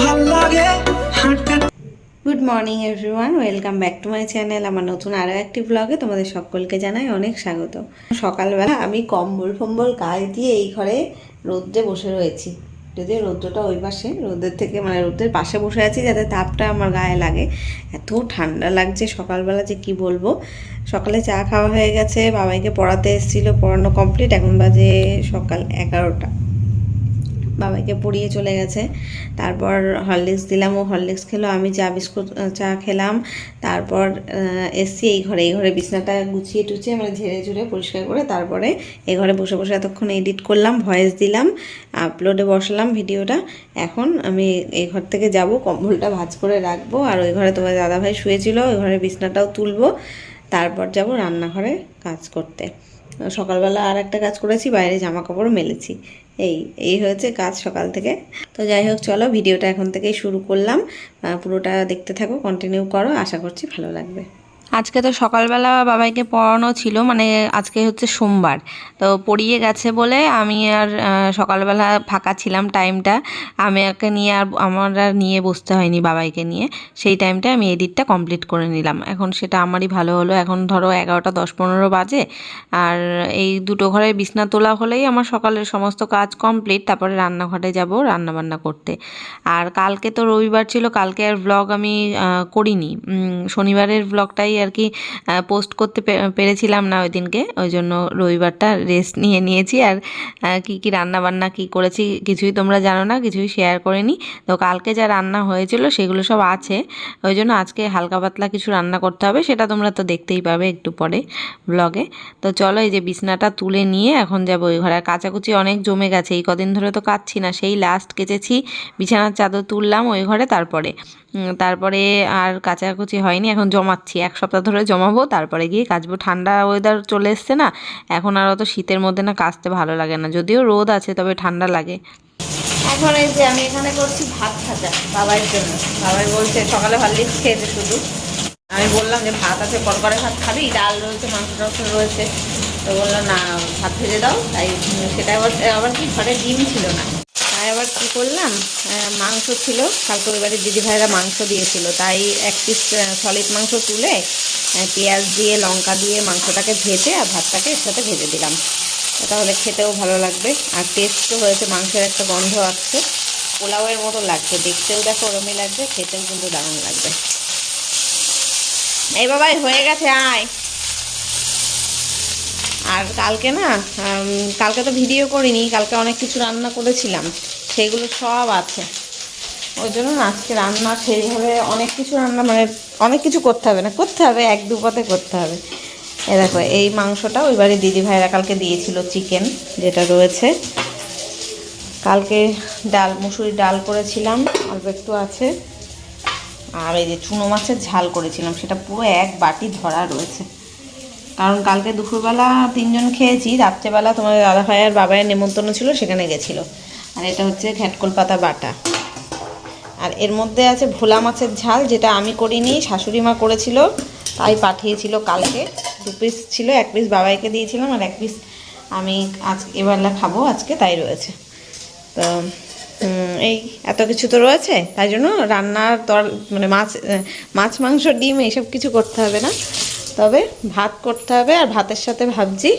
ভাল লাগে হাঁটতে। Good morning everyone, welcome back to my channel. আমার নতুন আরও একটি ব্লগে তোমাদের সকলকে জানাই অনেক স্বাগত। সকালবেলা আমি কম্বল ফম্বল গায়ে দিয়ে এই ঘরে রোদ্রে বসে রয়েছি। যদিও রৌদ্রটা ওই পাশে, রোদের থেকে মানে রোদের পাশে বসে আছি যাতে তাপটা আমার গায়ে লাগে। এত ঠান্ডা লাগছে সকালবেলা যে কি বলবো। সকালে চা খাওয়া হয়ে গেছে, বাবাইকে পড়াতে এসেছিলো, পড়ানো কমপ্লিট। এখন বাজে সকাল 11টা। বাবাইকে পড়িয়ে চলে গেছে, তারপর হরলিক্স দিলাম, ও হরলিক্স খেলো, আমি চা বিস্কুট চা খেলাম। তারপর এসছি এই ঘরে বিছনাটা গুছিয়ে টুছিয়ে মানে ঝেড়ে ঝুড়ে পরিষ্কার করে তারপরে এই ঘরে বসে বসে এতক্ষণ এডিট করলাম, ভয়েস দিলাম, আপলোডে বসালাম ভিডিওটা। এখন আমি এই ঘর থেকে যাব, কম্বলটা ভাঁজ করে রাখবো, আর ওই ঘরে তোমার দাদাভাই শুয়েছিল, ওই ঘরে বিছনাটাও তুলবো, তারপর যাব রান্নাঘরে কাজ করতে। সকালবেলা আর একটা কাজ করেছি, বাইরে জামা কাপড় মেলেছি। এই হয়েছে কাজ সকাল থেকে। তো যাই হোক, চলো ভিডিওটা এখন থেকেই শুরু করলাম, পুরোটা দেখতে থাকো, কন্টিনিউ করো, আশা করছি ভালো লাগবে। আজকে তো সকালবেলা বাবাইকে পড়ানো ছিল, মানে আজকে হচ্ছে সোমবার, তো পড়িয়ে গেছে বলে আমি আর সকালবেলা ফাঁকা ছিলাম টাইমটা, আমি একে নিয়ে আর আমার আর নিয়ে বসতে হয়নি বাবাইকে নিয়ে। সেই টাইমটা আমি এডিটটা কমপ্লিট করে নিলাম। এখন সেটা আমারই ভালো হলো। এখন ধরো 11টা 10-15 বাজে, আর এই দুটো ঘরে বিছনা তোলা হলেই আমার সকালের সমস্ত কাজ কমপ্লিট। তারপরে রান্নাঘরে যাব রান্নাবান্না করতে। আর কালকে তো রবিবার ছিল, কালকে আর ব্লগ আমি করিনি, শনিবারের ব্লগটাই আর কি পোস্ট করতে পেরেছিলাম না ওই দিনকে, ওই জন্য রবিবারটা রেস্ট নিয়েছি। আর কি রান্নাবান্না কি করেছি কিছুই তোমরা জানো না, কিছুই শেয়ার করিনি। তো কালকে যা রান্না হয়েছিল সেগুলো সব আছে, ওই জন্য আজকে হালকা পাতলা কিছু রান্না করতে হবে, সেটা তোমরা তো দেখতেই পাবে একটু পরে ব্লগে। তো চলো, এই যে বিছনাটা তুলে নিয়ে এখন যাবো ওই ঘরে। কাচাকুচি অনেক জমে গেছে, এই কদিন ধরে তো কাচ্ছি না, সেই লাস্ট কেচেছি, বিছানার চাদর তুললাম ওই ঘরে, তারপরে আর কাচাকুচি হয়নি। এখন জমাচ্ছি, 1 সপ্তাহ ধরে জমাবো, তারপরে গিয়ে কাচবো। ঠান্ডা ওয়েদার চলে এসছে না, এখন আর অত শীতের মধ্যে না কাচতে ভালো লাগে না, যদিও রোদ আছে তবে ঠান্ডা লাগে। এখন এই যে আমি এখানে করছি ভাত ভাজা বাবার জন্য। বাবাই বলছে সকালে হরলিক্স খেয়েছে শুধু, আমি বললাম যে ভাত আছে, কড়কড়ে ভাত খাবি, ডাল রয়েছে, মাংস টাংস রয়েছে, তো বললাম না ভাত ভেজে দাও। তাই সেটা আবার কি ঘরে ডিম ছিল না, তাই আবার কী করলাম, মাংস ছিল, কালকে ওই বাড়ির দিদিভাইরা মাংস দিয়েছিল, তাই 1 পিস সলিড মাংস তুলে পেঁয়াজ দিয়ে লঙ্কা দিয়ে মাংসটাকে ভেজে আর ভাতটাকে এর সাথে ভেজে দিলাম। তাহলে খেতেও ভালো লাগবে, আর টেস্টও হয়েছে, মাংসের একটা গন্ধ আসছে, পোলাওয়ের মতো লাগছে, দেখতেও দেখো ওরমই লাগবে, খেতেও কিন্তু দারুণ লাগবে। এই বাবাই হয়ে গেছে, আয়। আর কালকে না, কালকে তো ভিডিও করিনি, কালকে অনেক কিছু রান্না করেছিলাম, সেগুলো সব আছে, ওই জন্য আজকে রান্না সেইভাবে অনেক কিছু রান্না মানে অনেক কিছু করতে হবে না, করতে হবে 1-2 পাতে করতে হবে। এ দেখো, এই মাংসটা ওই বাড়ির দিদিভাইরা কালকে দিয়েছিল, চিকেন যেটা রয়েছে। কালকে ডাল, মুসুরির ডাল করেছিলাম, অল্প একটু আছে। আর এই যে চুনো মাছের ঝাল করেছিলাম, সেটা পুরো 1 বাটি ধরা রয়েছে, কারণ কালকে দুপুরবেলা 3 জন খেয়েছি, রাত্রেবেলা তোমার দাদাভাই আর বাবাইয়ের নেমন্তন্ন ছিল, সেখানে গেছিলো। আর এটা হচ্ছে ঘ্যাটকল পাতা বাটা। আর এর মধ্যে আছে ভোলা মাছের ঝাল, যেটা আমি করিনি, শাশুড়ি মা করেছিল, তাই পাঠিয়েছিল কালকে। 2 পিস ছিল, 1 পিস বাবাইকে দিয়েছিলাম, আর 1 পিস আমি এবারলা খাবো আজকে, তাই রয়েছে। তো এই এত কিছু তো রয়েছে, তাই জন্য রান্নার মানে মাছ মাংস ডিম এইসব কিছু করতে হবে না, তবে ভাত করতে হবে। আর ভাতের সাথে ভাবছি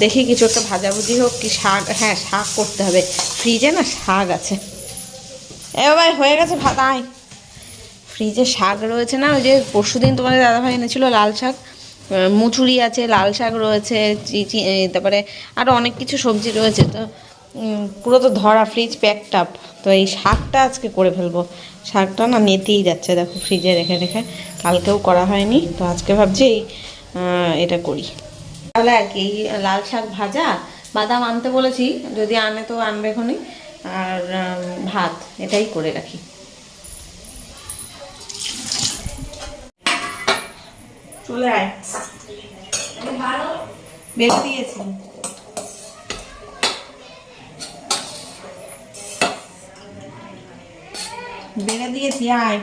দেখি কিছু একটা ভাজাভুজি হোক, কি শাক, হ্যাঁ শাক করতে হবে, ফ্রিজে না শাক আছে। এ ভাই হয়ে গেছে ভাত, আয়। ফ্রিজে শাক রয়েছে না, ওই যে পরশুদিন তোমাদের দাদাভাই এনেছিল লাল শাক, মুচুরি আছে, লাল শাক রয়েছে, তারপরে আরও অনেক কিছু সবজি রয়েছে, তো পুরো তো ধরা ফ্রিজ প্যাকড আপ। তো এই শাকটা আজকে করে ফেলবো, শাকটা না নেতেই যাচ্ছে, দেখো ফ্রিজে রেখে রেখে, কালকেও করা হয়নি, তো আজকে ভাবছি এটা করি তাহলে আর কি। লাল শাক ভাজা, বাদাম আনতে বলেছি, যদি আনে তো আনবে এখনই, আর ভাত, এটাই করে রাখি। চলে আয়, বেড়ে দিয়েছি, বেড়ে দিয়েছি, আয়।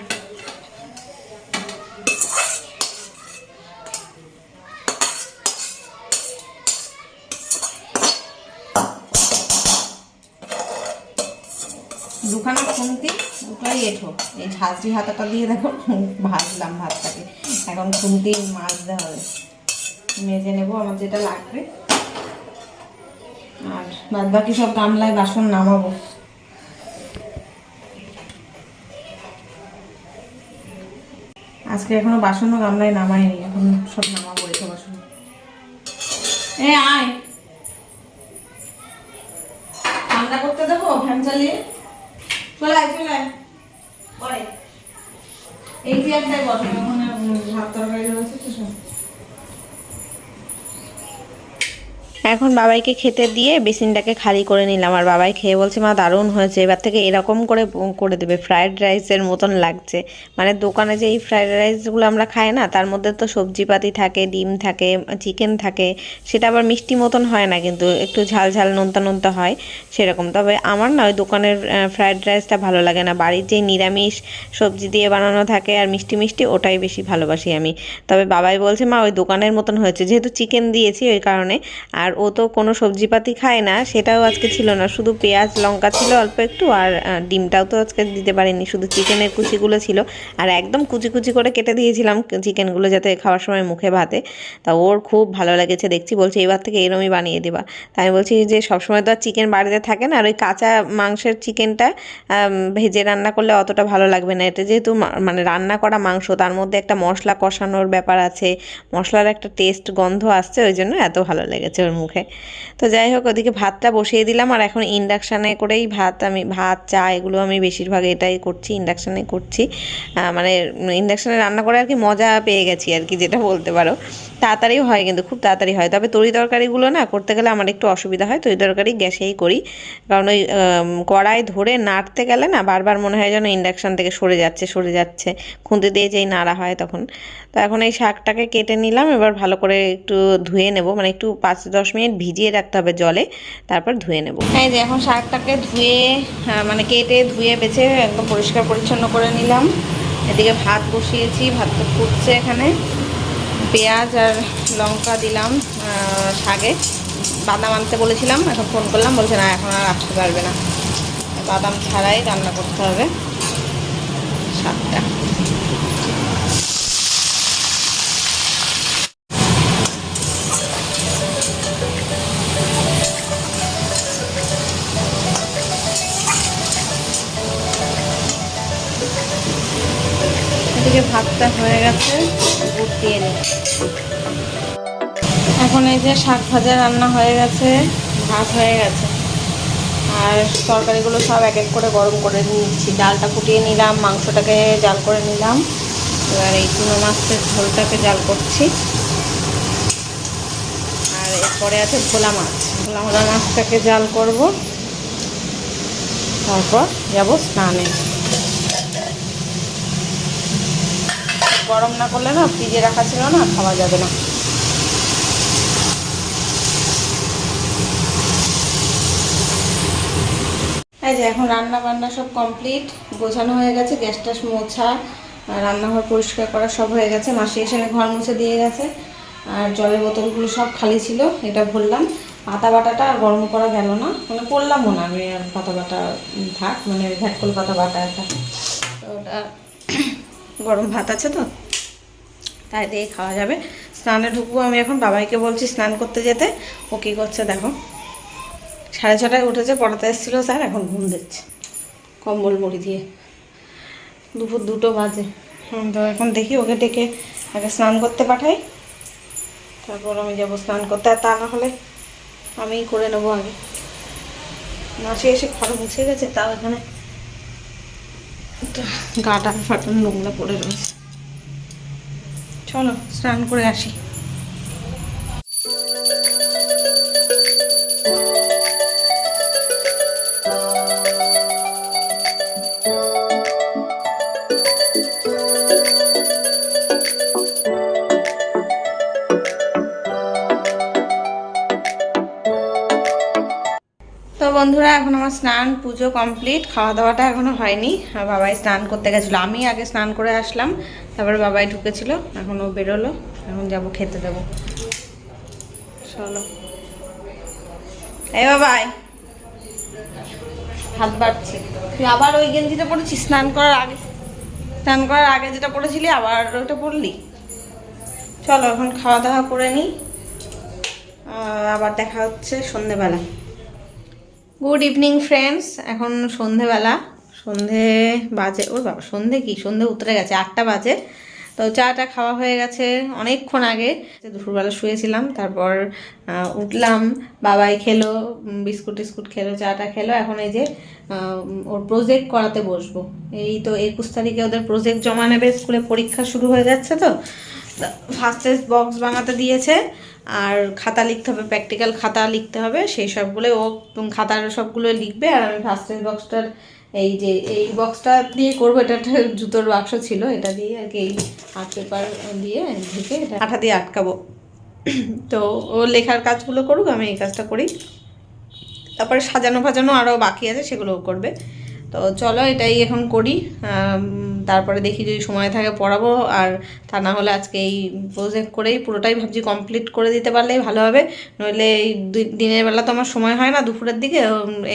দুখানা খুন্তি দুটোই এঁঠো। এই ঝাঁঝরি হাতাটা দিয়ে দেখো ভাজলাম ভাতটাকে, এখন খুন্তি মাজতে হবে, মেজে নেবো আমার যেটা লাগবে। আর বাদ বাকি সব গামলায় বাসন নামাবো। আজকে এখনো বাসনও গামলায় নামাইনি, এখন সব নামাবো এসব বাসন। আয় ঠান্ডা করতে দেবো ফ্যান চালিয়ে, চলে আয় চলে আয় পরে। এই চেয়ারটাই বসে, এখন ভাত তরকারি রয়েছে তো সব। এখন বাবাইকে খেতে দিয়ে বেসিনটাকে খালি করে নিলাম। আর বাবাই খেয়ে বলছে মা দারুণ হয়েছে, এবার থেকে এরকম করে করে দেবে, ফ্রায়েড রাইসের মতন লাগছে। মানে দোকানে যে এই ফ্রায়েড রাইসগুলো আমরা খাই না, তার মধ্যে তো সবজিপাতি থাকে, ডিম থাকে, চিকেন থাকে, সেটা আবার মিষ্টি মতন হয় না, কিন্তু একটু ঝাল ঝাল নোনতা নোনতা হয় সেরকম। তবে আমার না ওই দোকানের ফ্রায়েড রাইসটা ভালো লাগে না, বাড়ির যে নিরামিষ সবজি দিয়ে বানানো থাকে আর মিষ্টি মিষ্টি, ওটাই বেশি ভালোবাসি আমি। তবে বাবাই বলছে মা ওই দোকানের মতন হয়েছে, যেহেতু চিকেন দিয়েছি ওই কারণে। আর ও তো কোনো সবজিপাতি খায় না, সেটাও আজকে ছিল না, শুধু পেঁয়াজ লঙ্কা ছিল অল্প একটু, আর ডিমটাও তো আজকে দিতে পারিনি, শুধু চিকেনের কুচিগুলো ছিল। আর একদম কুচি কুচি করে কেটে দিয়েছিলাম চিকেনগুলো, যাতে খাওয়ার সময় মুখে ভাতে। তা ওর খুব ভালো লেগেছে দেখছি, বলছে এবার থেকে এরমই বানিয়ে দেবা। তাই আমি বলছি যে সবসময় তো আর চিকেন বাড়িতে থাকে না, আর ওই কাঁচা মাংসের চিকেনটা ভেজে রান্না করলে অতটা ভালো লাগবে না। এটা যেহেতু মানে রান্না করা মাংস, তার মধ্যে একটা মশলা কষানোর ব্যাপার আছে, মশলার একটা টেস্ট গন্ধ আসছে, ওই জন্য এত ভালো লেগেছে ওর মুখে। তো যাই হোক, ওদিকে ভাতটা বসিয়ে দিলাম। আর এখন ইন্ডাকশানে করেই ভাত চা এগুলো আমি বেশিরভাগ এটাই করছি, ইন্ডাকশানে করছি। মানে ইন্ডাকশানে রান্না করে আর কি মজা পেয়ে গেছি আর কি, যেটা বলতে পারো। তাড়াতাড়িও হয়, কিন্তু খুব তাড়াতাড়ি হয়। তবে তরি তরকারিগুলো না করতে গেলে আমার একটু অসুবিধা হয়, তরি তরকারি গ্যাসেই করি, কারণ ওই কড়াই ধরে নাড়তে গেলে না বারবার মনে হয় যেন ইন্ডাকশান থেকে সরে যাচ্ছে, খুন্তি দিয়ে যেই নাড়া হয় তখন। তো এখন এই শাকটাকে কেটে নিলাম, এবার ভালো করে একটু ধুয়ে নেব, মানে একটু 5-10 মিনিট ভিজিয়ে রাখতে হবে জলে, তারপর ধুয়ে নেব। এই যে এখন শাকটাকে ধুয়ে মানে কেটে ধুয়ে বেছে একদম পরিষ্কার পরিচ্ছন্ন করে নিলাম। এদিকে ভাত বসিয়েছি, ভাতটা ফুটছে, এখানে পেঁয়াজ আর লঙ্কা দিলাম শাকে। বাদাম আনতে বলেছিলাম, এখন ফোন করলাম, বলছে না এখন আর আসতে পারবে না, বাদাম ছাড়াই রান্না করতে হবে শাকটা। এদিকে ভাতটা হয়ে গেছে, গুড় দিয়ে নিই। এখন এই যে শাক ভাজা রান্না হয়ে গেছে, ভাত হয়ে গেছে, আর তরকারিগুলো সব এক এক করে গরম করে নিচ্ছি। ডালটা ফুটিয়ে নিলাম, মাংসটাকে জাল করে নিলাম, এবার এই চুনো মাছের ঝোলটাকে জাল করছি। আর এরপরে আছে ভোলা মাছটাকে জাল করব, তারপর যাব স্নানে। গরম না করলে না, ফ্রিজে রাখা ছিল না, খাওয়া যাবে না। এই যে এখন রান্না বান্না সব কমপ্লিট, গোছানো হয়ে গেছে, গ্যাস ট্যাস মোছা, রান্নাঘর পরিষ্কার করা সব হয়ে গেছে। মাসি এসে ঘর মুছে দিয়ে গেছে, আর জলের বোতলগুলো সব খালি ছিল, এটা ভরলাম। পাতা বাটাটা আর গরম করা গেল না, মানে করলামও না আমি, আর পাতা বাটা থাক, মানে ভ্যাটকল পাতা বাটা একটা, তো ওটা গরম ভাত আছে তো, তাই দিয়ে খাওয়া যাবে। স্নানে ঢুকবো আমি এখন, বাবাইকে বলছি স্নান করতে যেতে, ও কী করছে দেখো, 6:30টায় উঠেছে, পড়াতে এসেছিলো স্যার, এখন ঘুম দিচ্ছে কম্বল মুড়ি দিয়ে, দুপুর 2টো বাজে। তো এখন দেখি ওকে ডেকে আগে স্নান করতে পাঠাই, তারপর আমি যাবো স্নান করতে। আর তা না হলে আমিই করে নেবো আগে। মাসে এসে ঘর মুছে গেছে, তাও এখানে গাটা ফাটানো নোংরা পড়ে রয়েছে। চলো স্নান করে আসি। তো বন্ধুরা, এখন আমার স্নান পুজো কমপ্লিট, খাওয়া দাওয়াটা এখনো হয়নি। আর বাবাই স্নান করতে গেছিলো, আমি আগে স্নান করে আসলাম, তারপরে বাবাই ঢুকেছিল, এখন ও বেরোলো, এখন যাব খেতে দেবো। চলো এই বাবাই, হাত বাড়ছে। তুই আবার ওই গেঞ্জিটা পরেছিস স্নান করার আগে? স্নান করার আগে যেটা পরেছিলি আবার ওটা পরলি? চলো এখন খাওয়া দাওয়া করে নিই, আবার দেখা হচ্ছে সন্ধেবেলা। গুড ইভিনিং ফ্রেন্ডস, এখন সন্ধেবেলা, সন্ধে বাজে, ওর বাবা সন্ধে কি, সন্ধে উতরে গেছে, 8টা বাজে। তো চাটা খাওয়া হয়ে গেছে অনেকক্ষণ আগে, দুপুরবেলা শুয়েছিলাম, তারপর উঠলাম, বাবাই খেলো, বিস্কুট টিস্কুট খেলো, চাটা খেলো। এখন এই যে ওর প্রজেক্ট করাতে বসবো। এই তো 21 তারিখে ওদের প্রজেক্ট জমা নেবে, স্কুলে পরীক্ষা শুরু হয়ে যাচ্ছে। তো ফার্স্ট টেস্ট বক্স বানাতে দিয়েছে, আর খাতা লিখতে হবে, প্র্যাকটিক্যাল খাতা লিখতে হবে, সেই সবগুলো ও খাতার সবগুলো লিখবে। আর আমি ফার্স্ট টেস্ট বক্সটার এই যে এই বক্সটা দিয়ে করবো, এটা একটা জুতোর বাক্স ছিল, এটা দিয়ে আর কি এই আর্ট পেপার দিয়ে ঢেকে এটা আঠা দিয়ে আটকাবো। তো ও লেখার কাজগুলো করুক, আমি এই কাজটা করি, তারপরে সাজানো ফাজানো আরও বাকি আছে, সেগুলোও করবে। তো চলো এটাই এখন করি, তারপরে দেখি যদি সময় থাকে পড়াবো, আর তা না হলে আজকে এই প্রজেক্ট করেই পুরোটাই ভাবছি কমপ্লিট করে দিতে পারলেই ভালো হবে। নইলে এই দিনের বেলা তো আমার সময় হয় না, দুপুরের দিকে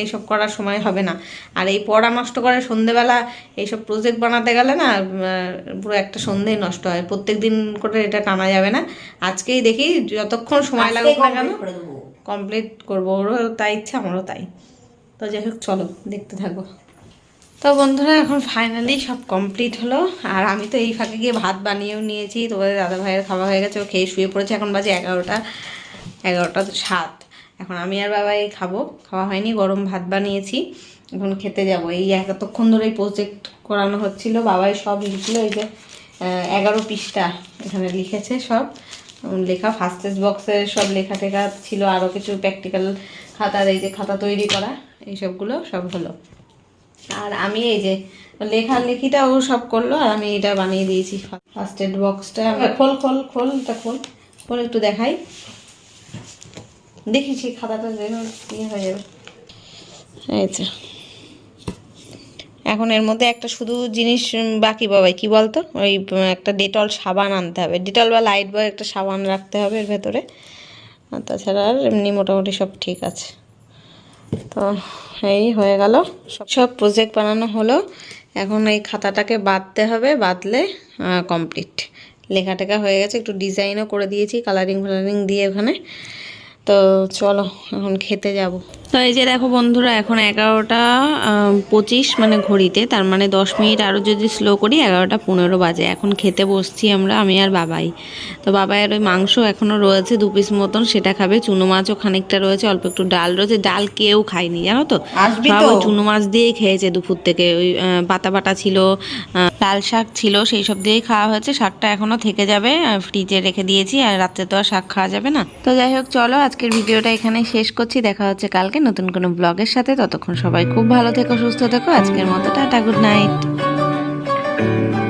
এইসব করার সময় হবে না। আর এই পড়া নষ্ট করে সন্ধেবেলা এইসব প্রজেক্ট বানাতে গেলে না পুরো একটা সন্ধেই নষ্ট হয়। প্রত্যেক দিন করে এটা টানা যাবে না, আজকেই দেখি যতক্ষণ সময় লাগুক না কেন কমপ্লিট করবো। ওরও তাই ইচ্ছা, আমারও তাই। তো যাই হোক চলো দেখতে থাকো। তো বন্ধুরা এখন ফাইনালি সব কমপ্লিট হলো, আর আমি তো এই ফাঁকে গিয়ে ভাত বানিয়েও নিয়েছি। তোমাদের দাদা ভাইয়ের খাওয়া হয়ে গেছে, ও খেয়ে শুয়ে পড়েছে। এখন বাজে 11টা 7। এখন আমি আর বাবাই খাবো, খাওয়া হয়নি, গরম ভাত বানিয়েছি, এখন খেতে যাব। এই এতক্ষণ ধরে এই প্রজেক্ট করানো হচ্ছিল, বাবাই সব লিখলো, এই যে 11 পৃষ্ঠা এখানে লিখেছে, সব লেখা। ফার্স্ট টেস্ট বক্সের সব লেখা টেখা ছিল, আরও কিছু প্র্যাকটিক্যাল খাতার এই যে খাতা তৈরি করা, এইসবগুলো সব হলো। আর আমি এই যে লেখালেখিটা ও সব করলো, আর আমি এটা বানিয়ে দিয়েছি ফার্স্ট এড বক্সটা। খোল খোল খোল, এটা খোল খোল, একটু দেখাই, দেখিছি খাতাটা যেন ইয়ে হয়ে যাবে। এই যে এখন এর মধ্যে একটা শুধু জিনিস বাকি বাবাই, কি বলতো, ওই একটা ডেটল সাবান আনতে হবে, ডেটল বা লাইট বয় একটা সাবান রাখতে হবে এর ভেতরে, আর তাছাড়া আর এমনি মোটামুটি সব ঠিক আছে। তো এই হয়ে গেল, সব প্রজেক্ট বানানো হলো। এখন এই খাতাটাকে বাঁধতে হবে, বাঁধলে কমপ্লিট। লেখা টেখা হয়ে গেছে, একটু ডিজাইনও করে দিয়েছি কালারিং ফালারিং দিয়ে ওখানে। তো চলো এখন খেতে যাব। তো এই যে দেখো বন্ধুরা, এখন 11টা 25 মানে ঘড়িতে, তার মানে 10 মিনিট আরও যদি স্লো করি 11টা 15 বাজে। এখন খেতে বসছি আমরা, আমি আর বাবাই। তো বাবাইয়ের ওই মাংস এখনও রয়েছে 2 পিস মতন, সেটা খাবে। চুনো মাছও খানিকটা রয়েছে, অল্প একটু ডাল রয়েছে, ডাল কেউ খায়নি জানো তো, সব ওই চুনো মাছ দিয়েই খেয়েছে দুপুর থেকে। ওই পাতা বাটা ছিল, লাল শাক ছিল, সেই সব দিয়েই খাওয়া হয়েছে। শাকটা এখনও থেকে যাবে, ফ্রিজে রেখে দিয়েছি, আর রাত্রে তো আর শাক খাওয়া যাবে না। তো যাই হোক চলো আজকের ভিডিওটা এখানে শেষ করছি, দেখা হচ্ছে কালকে নতুন কোনো ব্লগের সাথে। ততক্ষণ সবাই খুব ভালো থেকো, সুস্থ থেকো। আজকের মতো টাটা, গুড নাইট।